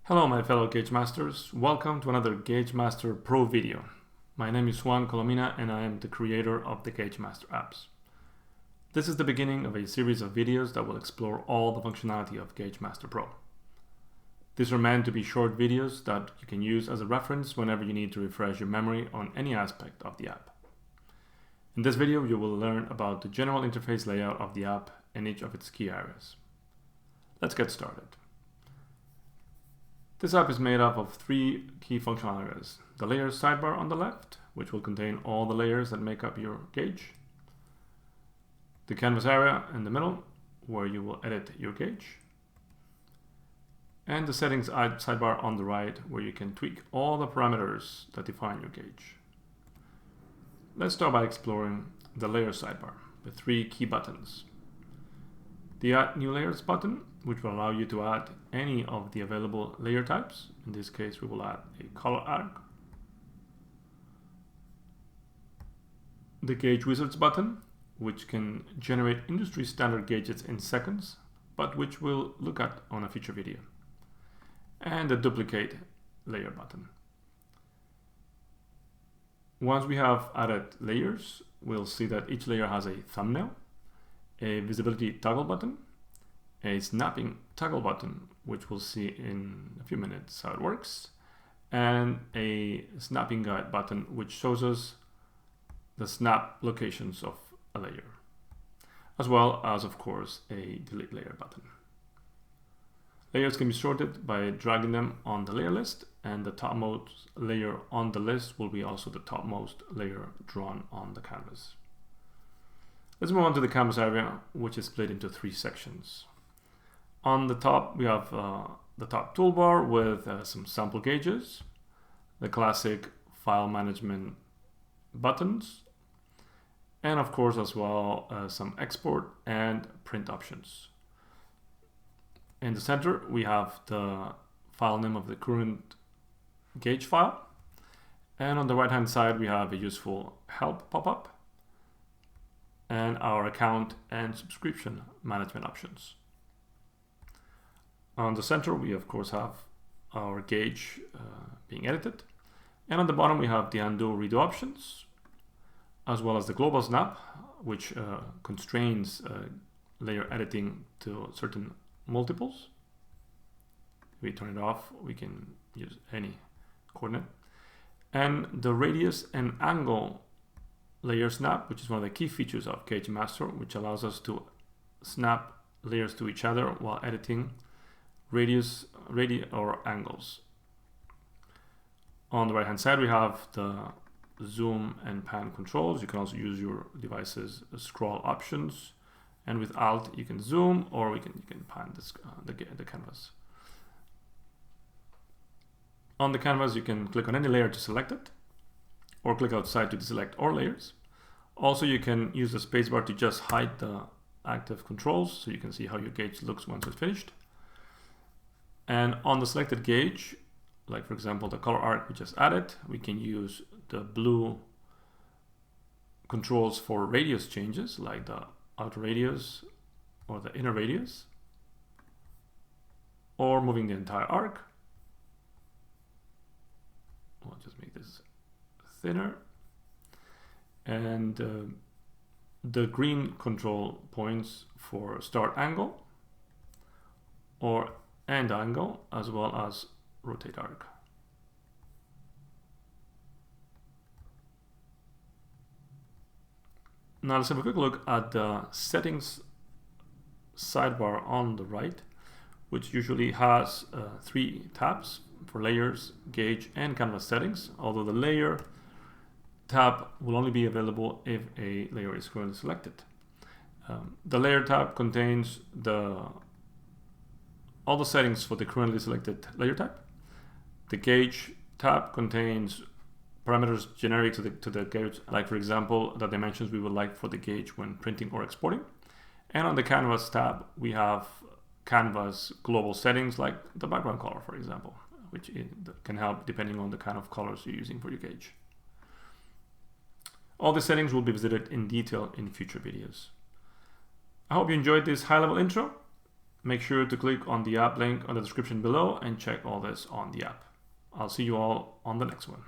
Hello my fellow GaugeMasters, welcome to another GaugeMaster Pro video. My name is Juan Colomina and I am the creator of the GaugeMaster apps. This is the beginning of a series of videos that will explore all the functionality of GaugeMaster Pro. These are meant to be short videos that you can use as a reference whenever you need to refresh your memory on any aspect of the app. In this video you will learn about the general interface layout of the app and each of its key areas. Let's get started. This app is made up of three key functional areas. The layers sidebar on the left, which will contain all the layers that make up your gauge. The canvas area in the middle, where you will edit your gauge. And the settings sidebar on the right, where you can tweak all the parameters that define your gauge. Let's start by exploring the layers sidebar with three key buttons. The Add New Layers button, which will allow you to add any of the available layer types. In this case, we will add a color arc. The Gauge Wizards button, which can generate industry standard gauges in seconds, but which we'll look at on a future video. And the Duplicate Layer button. Once we have added layers, we'll see that each layer has a thumbnail, a visibility toggle button, a snapping toggle button, which we'll see in a few minutes how it works, and a snapping guide button, which shows us the snap locations of a layer, as well as, of course, a delete layer button. Layers can be sorted by dragging them on the layer list, and the topmost layer on the list will be also the topmost layer drawn on the canvas. Let's move on to the canvas area, which is split into three sections. On the top, we have the top toolbar with some sample gauges, the classic file management buttons, and of course as well some export and print options. In the center, we have the file name of the current gauge file, and on the right hand side, we have a useful help pop-up and our account and subscription management options. On the center, we of course have our gauge being edited. And on the bottom, we have the undo redo options, as well as the global snap, which constrains layer editing to certain multiples. If we turn it off, we can use any coordinate. And the radius and angle layer snap, which is one of the key features of GaugeMaster, which allows us to snap layers to each other while editing radius or angles. On the right hand side, we have the zoom and pan controls. You can also use your device's scroll options, and with Alt you can zoom, or you can pan the canvas. On the canvas, you can click on any layer to select it, or click outside to deselect all layers. Also, you can use the spacebar to just hide the active controls, so you can see how your gauge looks once it's finished. And on the selected gauge, like for example the color arc we just added, we can use the blue controls for radius changes, like the outer radius or the inner radius, or moving the entire arc. I'll just make this thinner. And the green control points for start angle or end angle, as well as rotate arc. Now let's have a quick look at the settings sidebar on the right, which usually has three tabs for layers, gauge, and canvas settings, although the layer tab will only be available if a layer is currently selected. The layer tab contains all the settings for the currently selected layer type. The gauge tab contains parameters generic to the gauge, like for example the dimensions we would like for the gauge when printing or exporting. And on the canvas tab, we have canvas global settings like the background color, for example, which can help depending on the kind of colors you're using for your gauge. All the settings will be visited in detail in future videos. I hope you enjoyed this high-level intro. make sure to click on the app link on the description below and check all this on the app. I'll see you all on the next one.